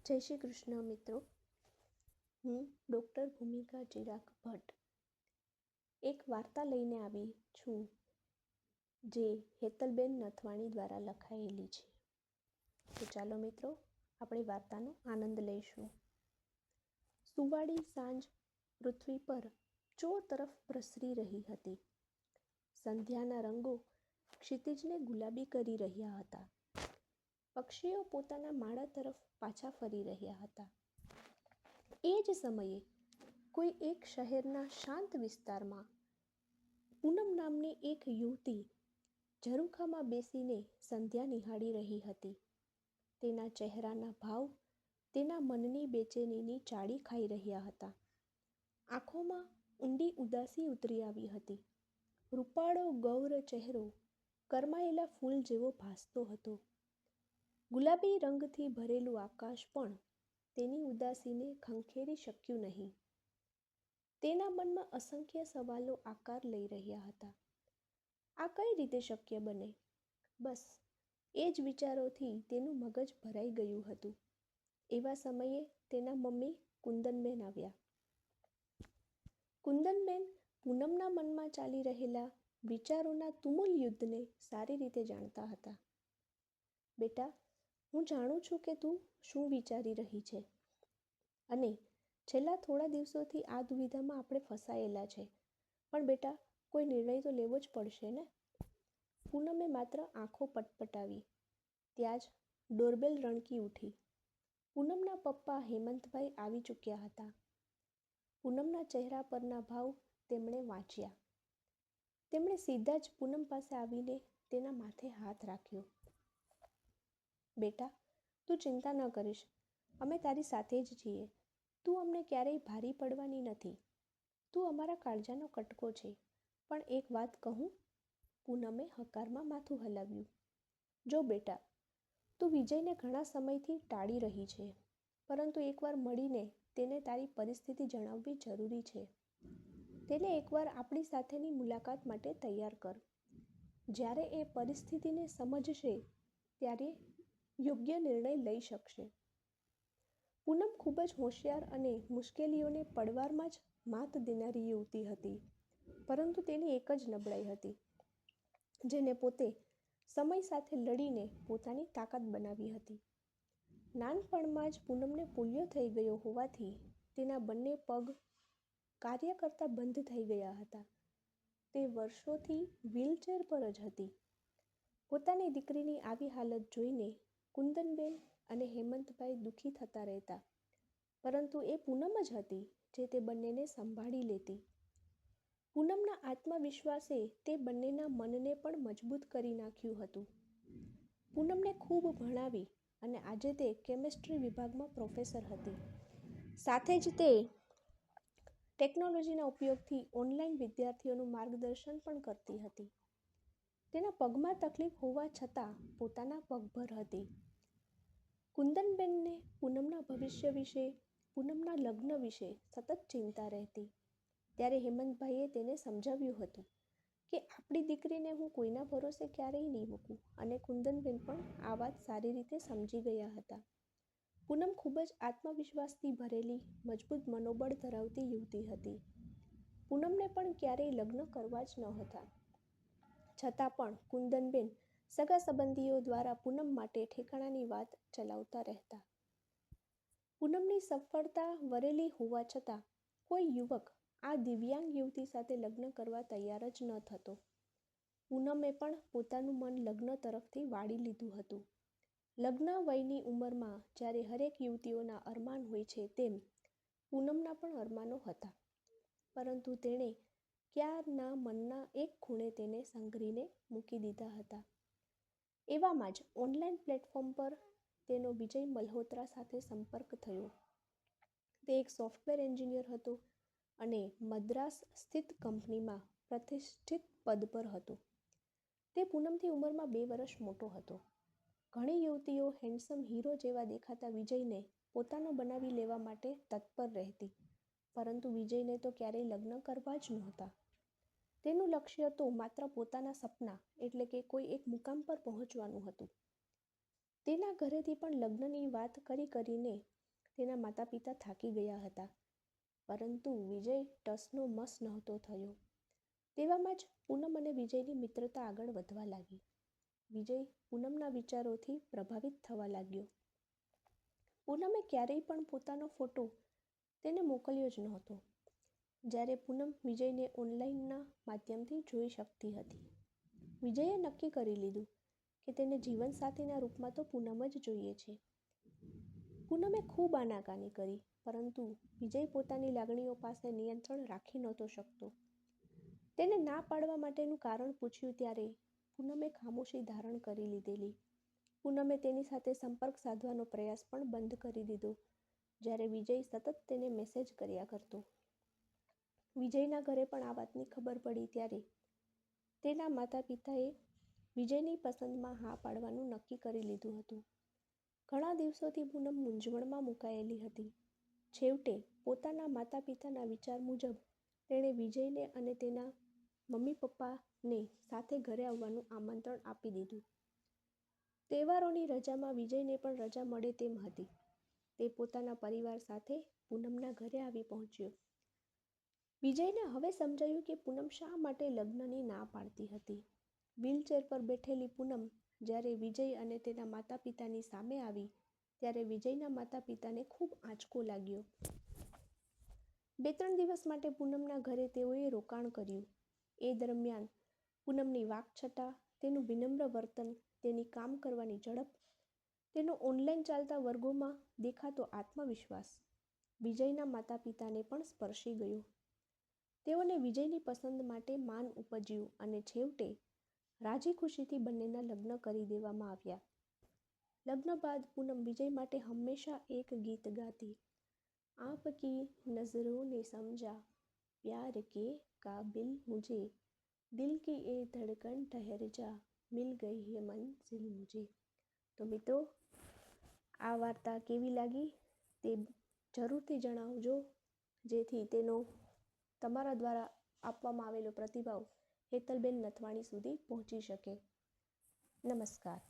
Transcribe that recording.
જય શ્રી કૃષ્ણ મિત્રો. હું ડૉક્ટર ભૂમિકા ચિરાગ ભટ્ટ એક વાર્તા લઈને આવી છું જે હેતલબેન નથવાણી દ્વારા લખાયેલી છે. તો ચાલો મિત્રો, આપણે વાર્તાનો આનંદ લઈશું. સુવાળી સાંજ પૃથ્વી પર ચોતરફ પ્રસરી રહી હતી. સંધ્યાના રંગો ક્ષિતિજને ગુલાબી કરી રહ્યા હતા. પક્ષીઓ પોતાના માળા તરફ પાછા ફરી રહ્યા હતા. એ જ સમયે કોઈ એક શહેરના શાંત વિસ્તારમાં પૂનમ નામની એક યુવતી ઝરૂખામાં બેસીને સંધ્યા નિહાળી રહી હતી. તેના ચહેરાના ભાવ તેના મનની બેચેનીની ચાળી ખાઈ રહ્યા હતા. આંખોમાં ઊંડી ઉદાસી ઉતરી આવી હતી. રૂપાળો ગૌર ચહેરો કરમાયેલા ફૂલ જેવો ભાસતો હતો. ગુલાબી રંગથી ભરેલું આકાશ પણ તેની ઉદાસીને ખંખેરી શક્યું નહીં. તેના મનમાં અસંખ્ય સવાલો આકાર લઈ રહ્યા હતા. આ કઈ રીતે શક્ય બને? બસ એ જ વિચારોથી તેનું મગજ ભરાઈ ગયું હતું. એવા સમયે તેના મમ્મી કુંદનબેન આવ્યા. કુંદનબેન પૂનમના મનમાં ચાલી રહેલા વિચારોના તુમુલ યુદ્ધને સારી રીતે જાણતા હતા. બેટા, હું જાણું છું કે તું શું વિચારી રહી છે અને છેલ્લા થોડા દિવસોથી આ દુવિધામાં આપણે ફસાયેલા છે. પણ બેટા, કોઈ નિર્ણય તો લેવો જ પડશે ને. પૂનમે માત્ર આંખો પટપટાવી. ત્યાં જ ડોરબેલ રણકી ઉઠી. પૂનમના પપ્પા હેમંતભાઈ આવી ચૂક્યા હતા. પૂનમના ચહેરા પરના ભાવ તેમણે વાંચ્યા. તેમણે સીધા જ પૂનમ પાસે આવીને તેના માથે હાથ રાખ્યો. બેટા, તું ચિંતા ન કરીશ. અમે તારી સાથે જ છીએ. તું અમને ક્યારેય ભારી પડવાની નથી. તું અમારા કાળજાનો કટકો છે. પણ એક વાત કહું? પૂનમે હકારમાં માથું હલાવ્યું. જો બેટા, તું વિજયને ઘણા સમયથી ટાળી રહી છે, પરંતુ એકવાર મળીને તેને તારી પરિસ્થિતિ જણાવવી જરૂરી છે. તેને એકવાર આપણી સાથેની મુલાકાત માટે તૈયાર કર. જ્યારે એ પરિસ્થિતિને સમજશે ત્યારે યોગ્ય નિર્ણય લઈ શકશે. પૂનમ ખૂબ જ હોશિયાર અને મુશ્કેલીઓને પડવારમાં જ માત દેનારી યુવતી હતી. પરંતુ તેની એક જ નબળાઈ હતી, જેને પોતે સમય સાથે લડીને પોતાની તાકાત બનાવી હતી. નાનપણમાં જ પૂનમને પોલિયો થઈ ગયો હોવાથી તેના બંને પગ કાર્ય કરતા બંધ થઈ ગયા હતા. તે વર્ષોથી વ્હીલચેર પર જ હતી. પોતાની દીકરીની આવી હાલત જોઈને કુંદનબેન અને હેમંતભાઈ દુઃખી થતા રહેતા, પરંતુ એ પૂનમ જ હતી જે તે બંનેને સંભાળી લેતી. પૂનમના આત્મવિશ્વાસે તે બંનેના મનને પણ મજબૂત કરી નાખ્યું હતું. પૂનમને ખૂબ ભણાવી અને આજે તે કેમેસ્ટ્રી વિભાગમાં પ્રોફેસર હતી. સાથે જ તે ટેકનોલોજીના ઉપયોગથી ઓનલાઈન વિદ્યાર્થીઓનું માર્ગદર્શન પણ કરતી હતી. તેના પગમાં તકલીફ હોવા છતાં પોતાના પગભર હતી. કુંદનબેનને પૂનમના ભવિષ્ય વિશે, પૂનમના લગ્ન વિશે સતત ચિંતા રહેતી. ત્યારે હેમંતભાઈએ તેને સમજાવ્યું હતું કે આપણી દીકરીને હું કોઈના ભરોસે ક્યારેય નહીં મૂકું, અને કુંદનબેન પણ આ વાત સારી રીતે સમજી ગયા હતા. પૂનમ ખૂબ જ આત્મવિશ્વાસથી ભરેલી, મજબૂત મનોબળ ધરાવતી યુવતી હતી. પૂનમને પણ ક્યારેય લગ્ન કરવા જ નહોતા. છતાં પણ કુંદનબેન સગા સંબંધીઓ દ્વારા પૂનમ માટે ઠેકાણાની વાત ચલાવતા રહેતા. પૂનમની સફળતા વરેલી હોવા છતાં કોઈ યુવક આ દિવ્યાંગ યુવતી સાથે લગ્ન કરવા તૈયાર જ ન થતો. પૂનમે પણ પોતાનું મન લગ્ન તરફથી વાળી લીધું હતું. લગ્ન વયની ઉંમરમાં જ્યારે હરેક યુવતીઓના અરમાન હોય છે, તેમ પૂનમના પણ અરમાનો હતા, પરંતુ તેણે ક્યારના મનના એક ખૂણે તેને સંઘરીને મૂકી દીધા હતા. એવામાં જ ઓનલાઈન પ્લેટફોર્મ પર તેનો વિજય મલ્હોત્રા સાથે સંપર્ક થયો. તે એક સોફ્ટવેર એન્જિનિયર હતો અને મદ્રાસ સ્થિત કંપનીમાં પ્રતિષ્ઠિત પદ પર હતો. તે પૂનમથી ઉંમરમાં 2 વર્ષ મોટો હતો. ઘણી યુવતીઓ હેન્ડસમ હીરો જેવા દેખાતા વિજયને પોતાનો બનાવી લેવા માટે તત્પર રહેતી, પરંતુ વિજયને તો ક્યારેય લગ્ન કરવા જ નહોતા. તેનું લક્ષ્ય તો માત્ર પોતાના સપના એટલે કે કોઈ એક મુકામ પર પહોંચવાનું હતું. તેના ઘરેથી પણ લગ્નની વાત કરીને તેના માતા પિતા થાકી ગયા હતા, પરંતુ વિજય ટસનો મસ નહોતો થયો. તેવામાં જ પૂનમ અને વિજયની મિત્રતા આગળ વધવા લાગી. વિજય પૂનમના વિચારોથી પ્રભાવિત થવા લાગ્યો. પૂનમે ક્યારેય પણ પોતાનો ફોટો તેને મોકલ્યો જ નહોતો. જ્યારે પૂનમ વિજયને ઓનલાઈનના માધ્યમથી જોઈ શકતી હતી, વિજયે નક્કી કરી લીધું કે તેને જીવનસાથીના રૂપમાં તો પૂનમ જ જોઈએ છે. પૂનમે ખૂબ આનાકાની કરી, પરંતુ વિજય પોતાની લાગણીઓ પાસે નિયંત્રણ રાખી નહોતો શકતો. તેને ના પાડવા માટેનું કારણ પૂછ્યું ત્યારે પૂનમે ખામોશી ધારણ કરી લીધેલી. પૂનમે તેની સાથે સંપર્ક સાધવાનો પ્રયાસ પણ બંધ કરી દીધો, જ્યારે વિજય સતત તેને મેસેજ કર્યા કરતો. વિજયના ઘરે પણ આ વાતની ખબર પડી ત્યારે તેના માતા પિતાએ વિજયની પસંદમાં હા પાડવાનું નક્કી કરી લીધું હતું. ઘણા દિવસોથી પૂનમ મૂંઝવણમાં મુકાયેલી હતી. છેવટે પોતાના માતા પિતાના વિચાર મુજબ તેણે વિજયને અને તેના મમ્મી પપ્પાને સાથે ઘરે આવવાનું આમંત્રણ આપી દીધું. તહેવારોની રજામાં વિજયને પણ રજા મળે તેમ હતી. તે પોતાના પરિવાર સાથે પૂનમના ઘરે આવી પહોંચ્યો. વિજયને હવે સમજાયું કે પૂનમ શા માટે લગ્નની ના પાડતી હતી. વ્હીલચેર પર બેઠેલી પૂનમ જ્યારે વિજય અને તેના માતા પિતાની સામે આવી ત્યારે વિજયના માતા પિતાને ખૂબ આંચકો લાગ્યો. 2-3 દિવસ માટે પૂનમના ઘરે તેઓએ રોકાણ કર્યું. એ દરમિયાન પૂનમની વાકછટા, તેનું વિનમ્ર વર્તન, તેની કામ કરવાની ઝડપ, તેનો ઓનલાઈન ચાલતા વર્ગોમાં દેખાતો આત્મવિશ્વાસ વિજયના માતા પિતાને પણ સ્પર્શી ગયો. તેઓને વિજયની પસંદ માટે માન ઉપજ્યું અને છેવટે રાજી ખુશીથી બંનેના લગ્ન કરી દેવામાં આવ્યા. લગ્ન બાદ પૂનમ વિજય માટે હંમેશા એક ગીત ગાતી, આપકી નઝરોं ને સમજા, પ્યાર કે કાબિલ મુझे, દિલ કી એ ધડકન ઠહર જા, મિલ ગઈ હે મંઝિલ મુझे. તો મિત્રો, આ વાર્તા કેવી લાગી તે જરૂરથી જણાવજો, જેથી તેનો તમારા દ્વારા આપવામાં આવેલો પ્રતિભાવ હેતલબેન નથવાણી સુધી પહોંચી શકે. નમસ્કાર.